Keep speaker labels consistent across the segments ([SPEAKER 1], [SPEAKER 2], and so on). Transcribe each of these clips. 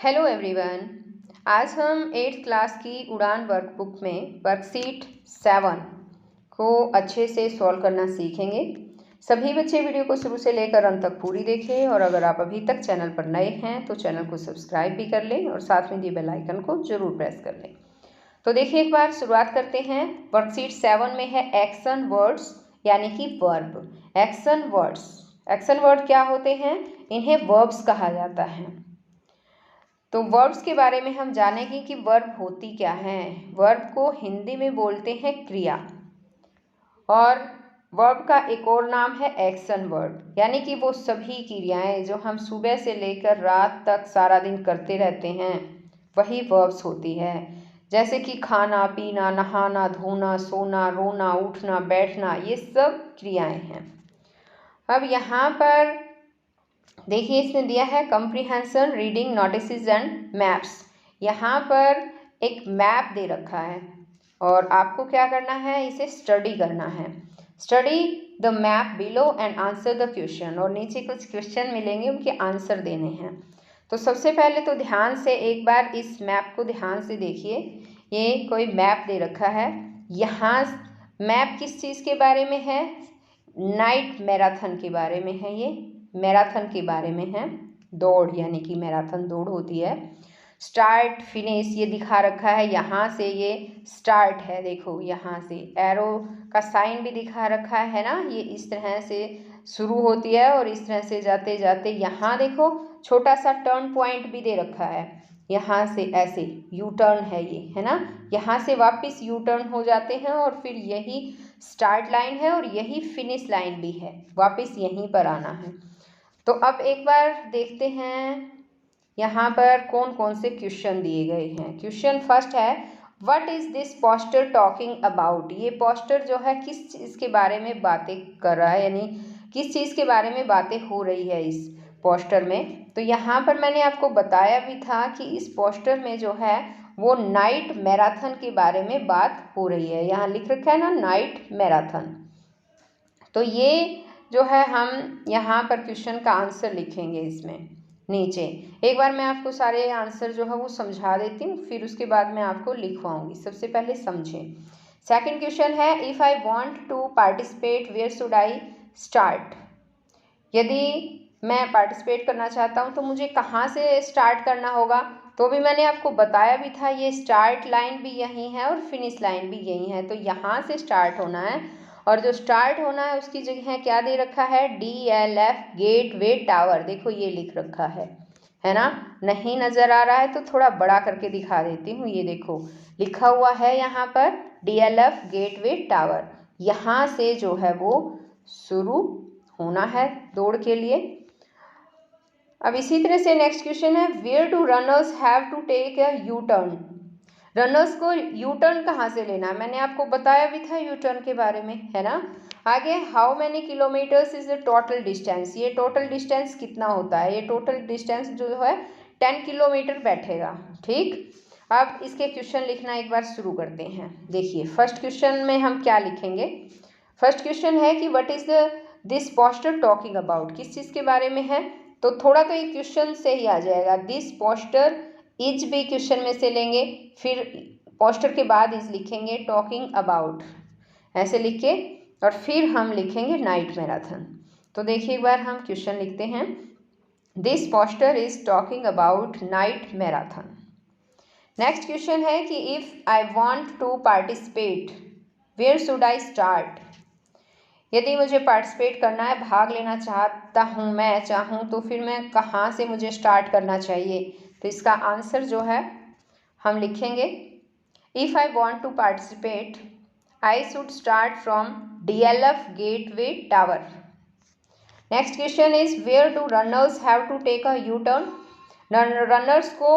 [SPEAKER 1] Hello everyone. आज हम 8th class की उड़ान वर्कबुक में वर्कशीट 7 को अच्छे से सॉल्व करना सीखेंगे। सभी बच्चे वीडियो को शुरू से लेकर अंत तक पूरी देखें और अगर आप अभी तक चैनल पर नए हैं तो चैनल को सब्सक्राइब भी कर लें और साथ में दिए बेल आइकन को जरूर प्रेस कर लें। तो देखिए, एक बार शुरुआत करते हैं। वर्कशीट 7 में है एक्शन वर्ड्स यानी कि verb. Action words, action word क्या होते हैं? इन्हें वर्ब्स कहा जाता है। तो वर्ब्स के बारे में हम जानेंगे कि वर्ब होती क्या हैं। वर्ब को हिंदी में बोलते हैं क्रिया, और वर्ब का एक और नाम है एक्शन वर्ड, यानी कि वो सभी क्रियाएं जो हम सुबह से लेकर रात तक सारा दिन करते रहते हैं वही वर्ब्स होती है। जैसे कि खाना, पीना, नहाना, धोना, सोना, रोना, उठना, बैठना, ये सब क्रियाएं हैं। अब यहाँ पर देखिए, इसने दिया है comprehension, reading, notices and maps. यहाँ पर एक मैप दे रखा है और आपको क्या करना है, इसे स्टडी करना है। Study the map below and answer the question. और नीचे कुछ क्वेश्चन मिलेंगे, उनके आंसर देने हैं। तो सबसे पहले तो ध्यान से एक बार इस मैप को ध्यान से देखिए। ये कोई मैप दे रखा है। यहाँ मैप किस चीज़ के बारे में है? नाइट मैराथन के बारे में है। ये मैराथन के बारे में है, दौड़, यानी कि मैराथन दौड़ होती है। स्टार्ट, फिनिश ये दिखा रखा है। यहाँ से ये स्टार्ट है, देखो यहाँ से एरो का साइन भी दिखा रखा है ना। ये इस तरह से शुरू होती है और इस तरह से जाते जाते यहाँ देखो छोटा सा टर्न पॉइंट भी दे रखा है। यहाँ से ऐसे यू टर्न है ये, है ना। यहाँ से वापस यू टर्न हो जाते हैं और फिर यही स्टार्ट लाइन है और यही फिनिश लाइन भी है, वापस यहीं पर आना है। तो अब एक बार देखते हैं यहाँ पर कौन कौन से क्वेश्चन दिए गए हैं। क्वेश्चन फर्स्ट है, what is this poster talking about? ये पोस्टर जो है किस चीज़ के बारे में बातें कर रहा है, यानी किस चीज़ के बारे में बातें हो रही है इस पोस्टर में। तो यहाँ पर मैंने आपको बताया भी था कि इस पोस्टर में जो है वो नाइट मैराथन के बारे में बात हो रही है। यहाँ लिख रखा है ना, नाइट मैराथन। तो ये जो है हम यहाँ पर क्वेश्चन का आंसर लिखेंगे इसमें नीचे। एक बार मैं आपको सारे आंसर जो है वो समझा देती हूँ, फिर उसके बाद मैं आपको लिखवाऊंगी। सबसे पहले समझें। सेकंड क्वेश्चन है, if I want to participate where should I start? यदि मैं पार्टिसिपेट करना चाहता हूँ तो मुझे कहाँ से स्टार्ट करना होगा? तो भी मैंने आपको बताया भी था, ये स्टार्ट लाइन भी यहीं है और फिनिश लाइन भी यहीं है। तो यहाँ से स्टार्ट होना है और जो स्टार्ट होना है उसकी जगह क्या दे रखा है? DLF gateway tower. देखो ये लिख रखा है ना। नहीं नज़र आ रहा है तो थोड़ा बड़ा करके दिखा देती हूँ। ये देखो लिखा हुआ है यहाँ पर DLF गेटवे टावर। यहाँ से जो है वो शुरू होना है दौड़ के लिए। अब इसी तरह से नेक्स्ट क्वेश्चन है, where do runners have to take a U turn? रनर्स को यू टर्न कहाँ से लेना है? मैंने आपको बताया भी था यू टर्न के बारे में, है ना। आगे, how many kilometres is the total distance? ये टोटल डिस्टेंस कितना होता है? ये टोटल डिस्टेंस जो है 10 किलोमीटर बैठेगा। ठीक, अब इसके क्वेश्चन लिखना एक बार शुरू करते हैं। देखिए फर्स्ट क्वेश्चन में हम क्या लिखेंगे। फर्स्ट क्वेश्चन है कि what is this poster talking about? किस चीज़ के बारे में है? तो थोड़ा तो एक क्वेश्चन से ही आ जाएगा। दिस पोस्टर इज भी क्वेश्चन में से लेंगे, फिर पोस्टर के बाद इज लिखेंगे, टॉकिंग अबाउट ऐसे लिख के, और फिर हम लिखेंगे नाइट मैराथन। तो देखिए एक बार हम क्वेश्चन लिखते हैं, this poster is talking about night marathon. Next question है कि if I want to participate where should I start? यदि मुझे पार्टिसिपेट करना है, भाग लेना चाहता हूँ, मैं चाहूँ, तो फिर मैं कहाँ से मुझे स्टार्ट करना चाहिए? तो इसका आंसर जो है हम लिखेंगे, if I want to participate I should start from DLF gateway tower. Next question is, where do runners have to take a U turn? रनर्स को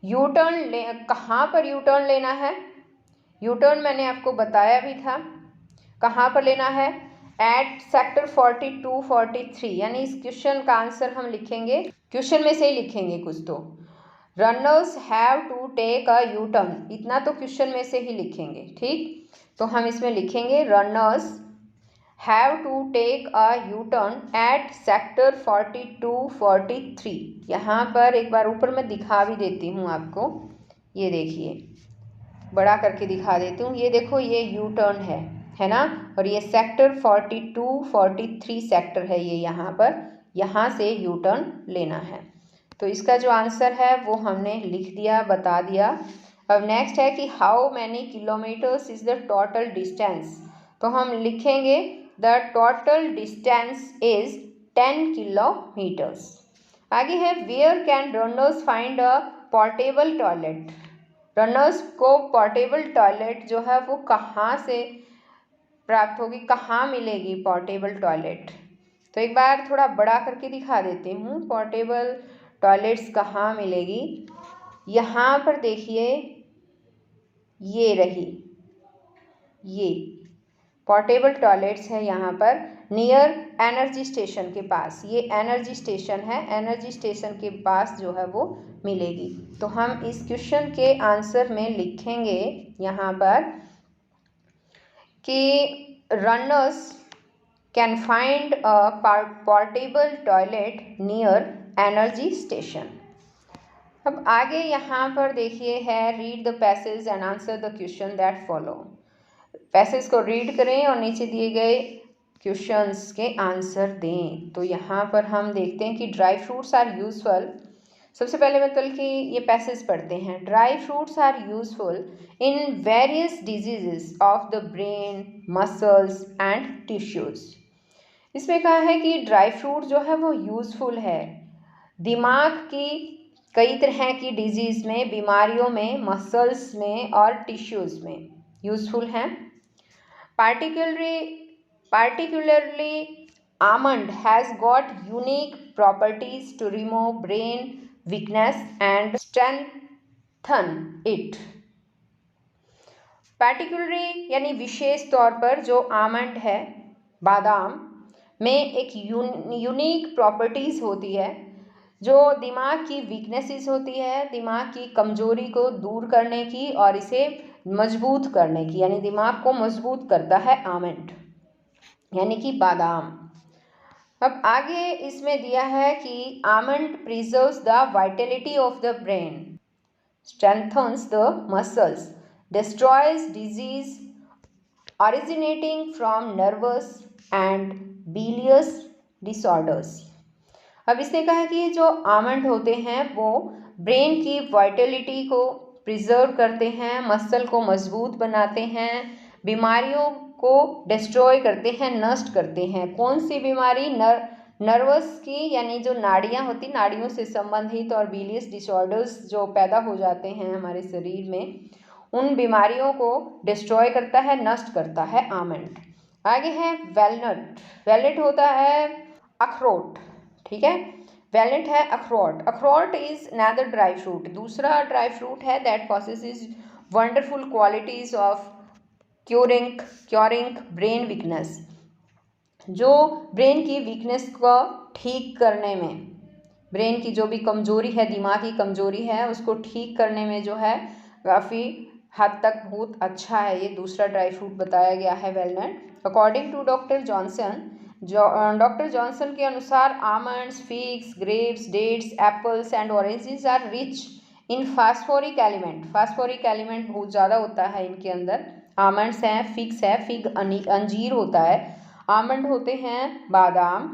[SPEAKER 1] यू टर्न कहाँ पर यू टर्न लेना है? यू टर्न मैंने आपको बताया भी था, कहाँ पर लेना है? एट सेक्टर 42, 43, यानी इस क्वेश्चन का आंसर हम लिखेंगे, क्वेश्चन में से ही लिखेंगे कुछ तो। Runners have to take a U turn, इतना तो क्वेश्चन में से ही लिखेंगे। ठीक, तो हम इसमें लिखेंगे runners have to take a U turn at sector 4243। यहाँ पर एक बार ऊपर मैं दिखा भी देती हूँ आपको, ये देखिए बड़ा करके दिखा देती हूँ। ये देखो ये यू टर्न है ना, और ये सेक्टर 4243 सेक्टर है ये, यहाँ पर यहाँ से यू टर्न लेना है। तो इसका जो आंसर है वो हमने लिख दिया, बता दिया। अब नेक्स्ट है कि how many kilometres is the total distance. तो हम लिखेंगे the total distance is 10 kilometres. आगे है where can runners find a portable toilet. Runners को पोर्टेबल टॉयलेट जो है वो कहाँ से प्राप्त होगी, कहाँ मिलेगी पोर्टेबल टॉयलेट। तो एक बार थोड़ा बड़ा करके दिखा देती हूँ, पोर्टेबल टॉयलेट्स कहाँ मिलेगी। यहाँ पर देखिए ये रही, ये पोर्टेबल टॉयलेट्स है यहाँ पर नियर एनर्जी स्टेशन के पास। ये एनर्जी स्टेशन है, एनर्जी स्टेशन के पास जो है वो मिलेगी। तो हम इस क्वेश्चन के आंसर में लिखेंगे यहाँ पर कि runners can find a portable toilet near energy station. अब आगे यहाँ पर देखिए है read the passage and answer the question that follow. Passage को रीड करें और नीचे दिए गए क्वेश्चंस के आंसर दें। तो यहाँ पर हम देखते हैं कि ड्राई फ्रूट्स आर यूजफुल। सबसे पहले मतलब कि ये पैसेज पढ़ते हैं। Dry fruits are useful in various diseases of the brain, muscles and tissues. इसमें कहा है कि ड्राई फ्रूट जो है वो यूजफुल है दिमाग की कई तरह की डिजीज़ में, बीमारियों में, मसल्स में और टिश्यूज़ में यूजफुल हैं। Particularly almond has got unique properties to remove brain weakness and strengthen it. Particularly यानी विशेष तौर पर जो आमंड है, बादाम में एक यूनिक प्रॉपर्टीज़ होती है जो दिमाग की वीकनेसेस होती है, दिमाग की कमजोरी को दूर करने की और इसे मजबूत करने की, यानी दिमाग को मजबूत करता है आमंड यानी कि बादाम। अब आगे इसमें दिया है कि almond preserves the vitality of the brain, strengthens the muscles, destroys disease originating from nervous and bilious disorders। अब इसने कहा कि जो आमंड होते हैं वो ब्रेन की वाइटलिटी को प्रिजर्व करते हैं, मसल को मजबूत बनाते हैं, बीमारियों को डिस्ट्रॉय करते हैं, नष्ट करते हैं। कौन सी बीमारी? नर्वस की, यानी जो नाड़ियाँ होती, नाड़ियों से संबंधित, और बिलियस डिसऑर्डर्स जो पैदा हो जाते हैं हमारे शरीर में, उन बीमारियों को डिस्ट्रॉय करता है, नष्ट करता है आमंड। आगे है वैलनट। वैलनट होता है अखरोट, ठीक है, वैलेंट है अखरोट। अखरोट इज अनदर ड्राई फ्रूट, दूसरा ड्राई फ्रूट है that possesses wonderful qualities of curing brain weakness, जो ब्रेन की वीकनेस को ठीक करने में, ब्रेन की जो भी कमजोरी है, दिमागी कमजोरी है, उसको ठीक करने में जो है काफ़ी हद तक बहुत अच्छा है। ये दूसरा ड्राई फ्रूट बताया गया है walnut. According to doctor Johnson, doctor Johnson के अनुसार almonds, figs, grapes, dates, apples and oranges are rich in phosphoric element. Phosphoric element बहुत ज़्यादा होता है इनके अंदर। आमंड्स हैं, फिग्स है, फिग अंजीर होता है, आमंड होते हैं बादाम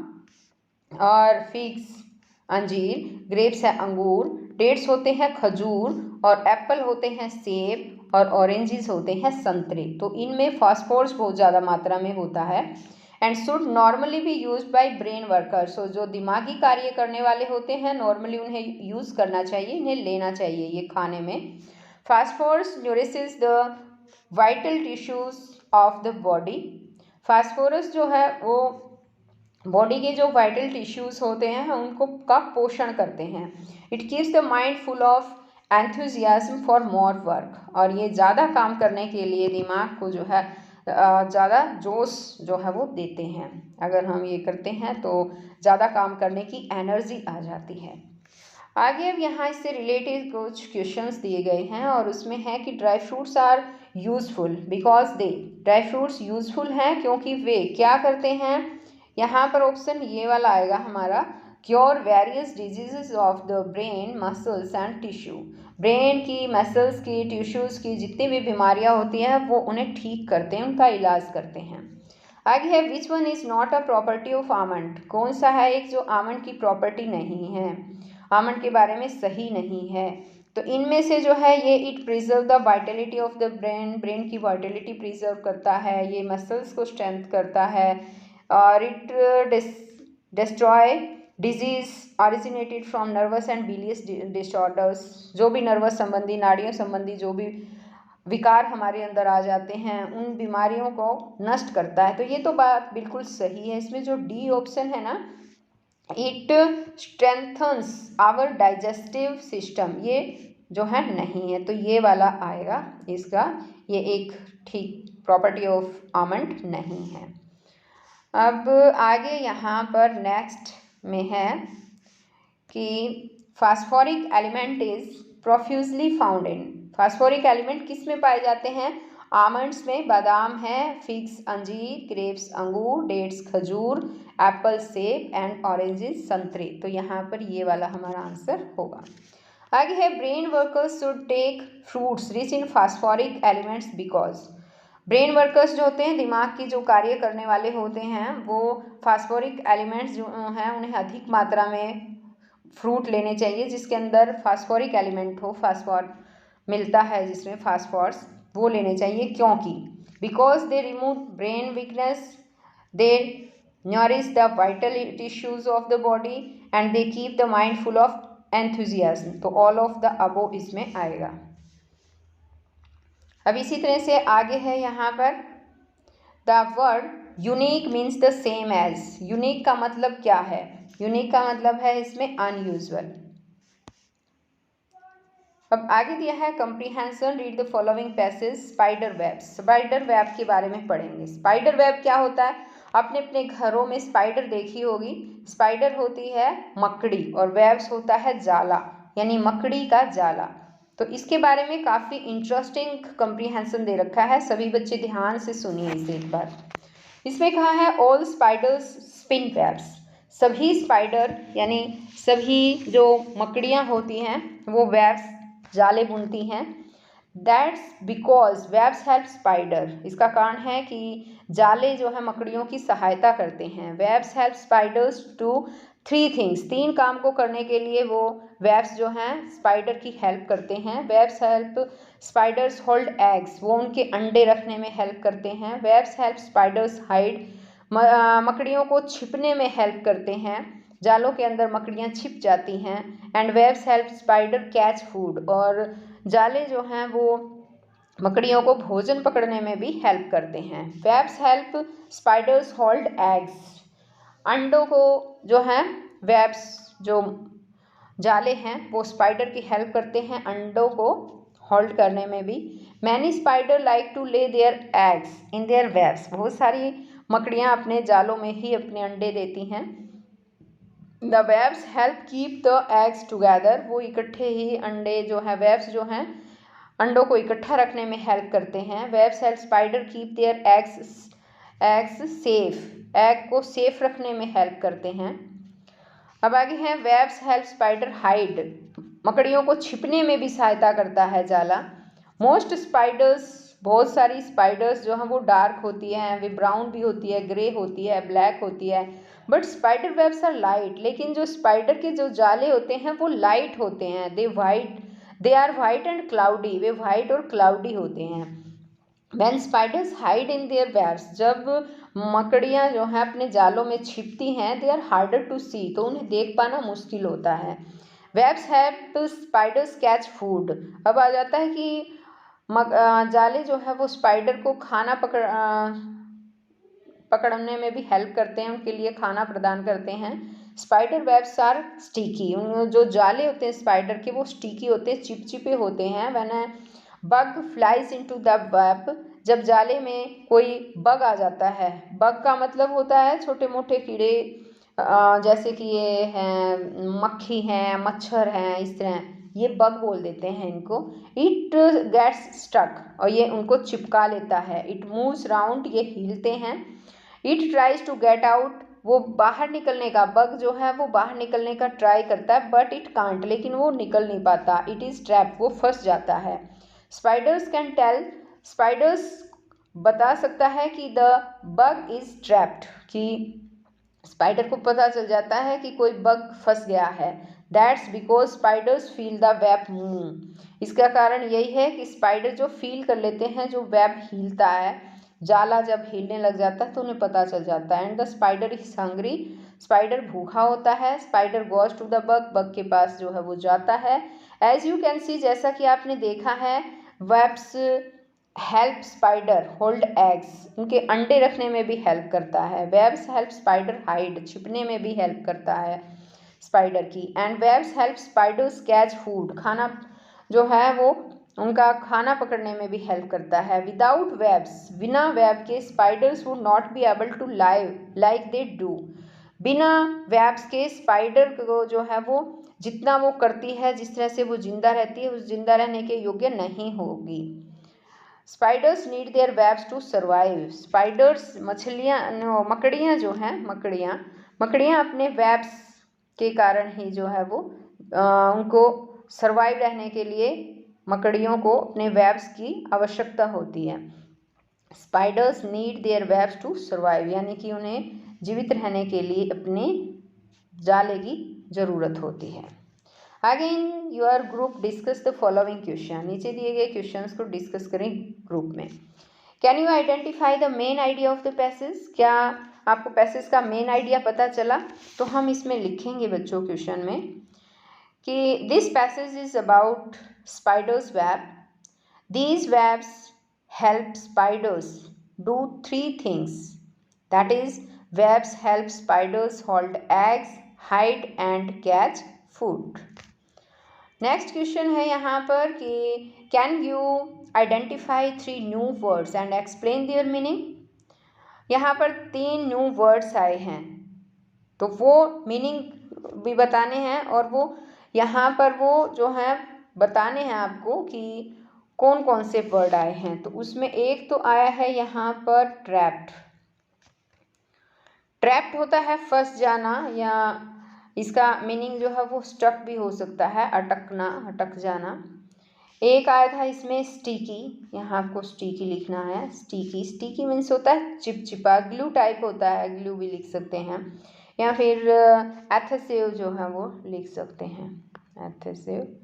[SPEAKER 1] और फिग्स अंजीर, ग्रेप्स है अंगूर, डेट्स होते हैं खजूर और एप्पल होते हैं सेब और ऑरेंजेस होते हैं संतरे। तो इनमें फास्फोरस बहुत ज़्यादा मात्रा में होता है। एंड शुड नॉर्मली भी यूज बाय ब्रेन वर्कर्स। सो जो दिमागी कार्य करने वाले होते हैं नॉर्मली उन्हें यूज़ करना चाहिए, इन्हें लेना चाहिए ये खाने में। Phosphorus nourishes the vital tissues of the body. Phosphorus जो है वो बॉडी के जो वाइटल टिश्यूज होते हैं उनको का पोषण करते हैं। It keeps the mind full of enthusiasm for more work. और ये ज़्यादा काम करने के लिए दिमाग को जो है ज़्यादा जोश जो है वो देते हैं। अगर हम ये करते हैं तो ज़्यादा काम करने की एनर्जी आ जाती है। आगे अब यहाँ इससे रिलेटेड कुछ क्वेश्चंस दिए गए हैं और उसमें है कि dry fruits are useful because they, dry fruits useful हैं क्योंकि वे क्या करते हैं, यहाँ पर ऑप्शन ये वाला आएगा हमारा, cure various diseases of the brain muscles and tissue. Brain की, मसल्स की, टिश्यूज़ की जितनी भी बीमारियाँ होती हैं वो उन्हें ठीक करते हैं, उनका इलाज करते हैं। आगे है which one is not a property of almond, कौन सा है एक जो आमंड की प्रॉपर्टी नहीं है, आमंड के बारे में सही नहीं है। तो इनमें से जो है ये it preserve the vitality of the brain, brain की वाइटलिटी प्रिजर्व करता है, ये मसल्स को स्ट्रेंथ करता है, और it destroy disease originated from nervous and bilious disorders, जो भी नर्वस संबंधी, नाड़ियों संबंधी जो भी विकार हमारे अंदर आ जाते हैं उन बीमारियों को नष्ट करता है। तो ये तो बात बिल्कुल सही है। इसमें जो डी ऑप्शन है ना, it strengthens our digestive system, ये जो है नहीं है, तो ये वाला आएगा इसका, ये एक ठीक प्रॉपर्टी ऑफ आमंड नहीं है। अब आगे यहाँ पर नेक्स्ट में है कि phosphoric element is profusely found in, phosphoric element किस में पाए जाते हैं, आमंड्स में, बादाम है, फिग्स अंजीर, ग्रेप्स अंगूर, डेट्स खजूर, एप्पल सेब एंड ऑरेंजेस संतरे। तो यहाँ पर ये वाला हमारा आंसर होगा। आगे है brain workers should take fruits rich in phosphoric elements because, brain workers जो होते हैं, दिमाग की जो कार्य करने वाले होते हैं, वो फास्फोरिक एलिमेंट्स जो हैं उन्हें अधिक मात्रा में फ्रूट लेने चाहिए जिसके अंदर फास्फोरिक एलिमेंट हो, फास्फोर मिलता है जिसमें फास्फोरस, वो लेने चाहिए क्योंकि because they remove brain weakness, they nourish the vital tissues of the body and they keep the mind full of enthusiasm. तो ऑल ऑफ द अबो इसमें आएगा। अब इसी तरह से आगे है यहाँ पर the word unique means the same as, unique का मतलब क्या है, यूनिक का मतलब है इसमें अनयूजुअल। अब आगे दिया है comprehension, read the following passage, spider web, spider web के बारे में पढ़ेंगे। स्पाइडर वेब क्या होता है, आपने अपने घरों में स्पाइडर देखी होगी, स्पाइडर होती है मकड़ी और वेब्स होता है जाला, यानी मकड़ी का जाला। तो इसके बारे में काफ़ी इंटरेस्टिंग कंप्रीहेंशन दे रखा है, सभी बच्चे ध्यान से सुनिए इसे एक बार। इसमें कहा है ऑल स्पाइडर्स स्पिन वेब्स, सभी स्पाइडर यानी सभी जो मकड़ियाँ होती हैं वो वेब्स, जाले बुनती हैं। That's because webs help spider, इसका कारण है कि जाले जो है मकड़ियों की सहायता करते हैं। Webs help spiders to three things, तीन काम को करने के लिए वो वेब्स जो हैं स्पाइडर की हेल्प करते हैं। Webs help spiders hold eggs, वो उनके अंडे रखने में हेल्प करते हैं। वेब्स हेल्प स्पाइडर्स हाइड, मकड़ियों को छिपने में हेल्प करते हैं, जालों के अंदर मकड़ियाँ छिप जाती हैं। And webs help spider catch food, और जाले जो हैं वो मकड़ियों को भोजन पकड़ने में भी हेल्प करते हैं। Webs help spiders hold eggs, अंडों को जो हैं वेब्स जो जाले हैं वो स्पाइडर की हेल्प करते हैं अंडों को होल्ड करने में भी। Many spider like to lay their eggs in their webs, बहुत सारी मकड़ियाँ अपने जालों में ही अपने अंडे देती हैं। The webs help keep the eggs together, वो इकट्ठे ही अंडे जो हैं, वेब्स जो हैं अंडों को इकट्ठा रखने में हेल्प करते हैं। Webs help spider keep their eggs safe, egg को सेफ रखने में हेल्प करते हैं। अब आगे हैं वेब्स हेल्प स्पाइडर हाइड, मकड़ियों को छिपने में भी सहायता करता है जाला। मोस्ट स्पाइडर्स, बहुत सारी स्पाइडर्स जो हैं वो डार्क होती हैं, वे ब्राउन भी होती है, ग्रे होती है, ब्लैक होती है। But spider webs are light, लेकिन जो स्पाइडर के जो जाले होते हैं वो लाइट होते हैं। They are white and cloudy, वे वाइट और क्लाउडी होते हैं। When spiders hide in their webs, जब मकड़ियाँ जो हैं अपने जालों में छिपती हैं, they are harder to see, तो उन्हें देख पाना मुश्किल होता है। Webs help spiders catch food, अब आ जाता है कि जाले जो है वो स्पाइडर को खाना पकड़ने में भी हेल्प करते हैं, उनके लिए खाना प्रदान करते हैं। स्पाइडर वेब्स आर स्टिकी, जो जाले होते हैं स्पाइडर के वो स्टिकी होते हैं, चिपचिपे होते हैं। When bug flies into the web, जब जाले में कोई बग आ जाता है, बग का मतलब होता है छोटे मोटे कीड़े, जैसे कि ये हैं मक्खी हैं, मच्छर हैं, इस तरह ये बग बोल देते हैं इनको। इट गेट्स स्टक, और ये उनको चिपका लेता है। इट मूव्स राउंड, ये हिलते हैं। It tries to get out, वो बाहर निकलने का, बग जो है वो बाहर निकलने का ट्राई करता है, बट इट कांट, लेकिन वो निकल नहीं पाता। इट इज़ ट्रैप, वो फंस जाता है। स्पाइडर्स कैन टेल, स्पाइडर्स बता सकता है कि द बग इज ट्रैप्ड, कि स्पाइडर को पता चल जाता है कि कोई बग फंस गया है। That's because spiders feel the web move, इसका कारण यही है कि स्पाइडर जो फील कर लेते हैं, जो वेब हिलता है, जाला जब हिलने लग जाता है तो उन्हें पता चल जाता है। And the spider is hungry, spider भूखा होता है। Spider goes to the bug, bug के पास जो है वो जाता है। एज यू कैन सी, जैसा कि आपने देखा है, webs help spider hold eggs, उनके अंडे रखने में भी हेल्प करता है। वेब्स हेल्प स्पाइडर हाइड, छिपने में भी हेल्प करता है स्पाइडर की। And webs help spiders catch food, खाना जो है वो उनका खाना पकड़ने में भी हेल्प करता है। विदाउट वेब्स, बिना वेब के spiders would not be able to live like they do, बिना वेब्स के स्पाइडर को जो है वो जितना वो करती है, जिस तरह से वो जिंदा रहती है, उस जिंदा रहने के योग्य नहीं होगी। Spiders need their webs to survive, spiders मछलियाँ मकड़ियाँ जो हैं, मकड़ियाँ अपने वेब्स के कारण ही जो है वो उनको सर्वाइव रहने के लिए मकड़ियों को अपने वेब्स की आवश्यकता होती है। Spiders need their webs to survive, यानी कि उन्हें जीवित रहने के लिए अपने जाले की ज़रूरत होती है। Again your group discuss the following question, नीचे दिए गए क्वेश्चंस को डिस्कस करें ग्रुप में। Can you identify the main idea of the passage, क्या आपको पैसेज का मेन आइडिया पता चला? तो हम इसमें लिखेंगे बच्चों क्वेश्चन में कि this passage is about spiders web, these webs help spiders do 3 things, that is webs help spiders hold eggs, hide and catch food। Next question है यहाँ पर कि can you identify 3 new words and explain there meaning. यहाँ पर 3 new words आए हैं, तो वो मीनिंग भी बताने हैं, और वो यहाँ पर वो जो है बताने हैं आपको कि कौन कौन से वर्ड आए हैं। तो उसमें एक तो आया है यहाँ पर ट्रैप्ड, ट्रैप्ड होता है फंस जाना, या इसका मीनिंग जो है वो स्टक भी हो सकता है, अटकना, अटक जाना। एक आया था इसमें स्टिकी, यहाँ आपको स्टिकी लिखना है। स्टिकी, स्टिकी मीन्स होता है चिपचिपा, ग्लू टाइप होता है, ग्लू भी लिख सकते हैं, या फिर एथेसिव जो है वो लिख सकते हैं, एथेसिव,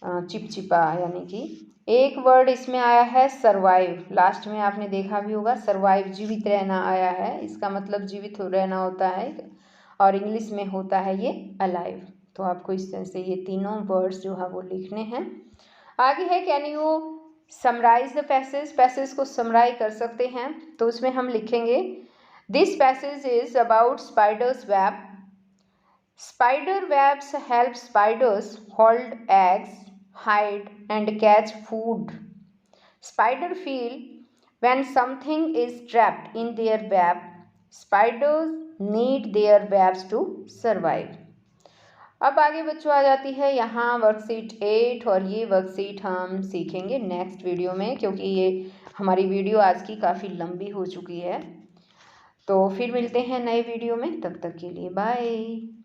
[SPEAKER 1] चिपचिपा। यानी कि एक वर्ड इसमें आया है सर्वाइव, लास्ट में आपने देखा भी होगा, सर्वाइव जीवित रहना आया है, इसका मतलब जीवित रहना होता है, और इंग्लिश में होता है ये अलाइव। तो आपको इस तरह से ये तीनों वर्ड्स जो है वो लिखने हैं। आगे है can you summarise the passage, passage को समराइज कर सकते हैं, तो उसमें हम लिखेंगे this passage is about spiders web, spider webs help spiders hold eggs, hide and catch food. Spider feel when something is trapped in their web. Spiders need their webs to survive. अब आगे बच्चों आ जाती है यहाँ worksheet 8, और ये worksheet हम सीखेंगे नेक्स्ट वीडियो में, क्योंकि ये हमारी वीडियो आज की काफ़ी लंबी हो चुकी है। तो फिर मिलते हैं नए वीडियो में, तब तक के लिए बाय।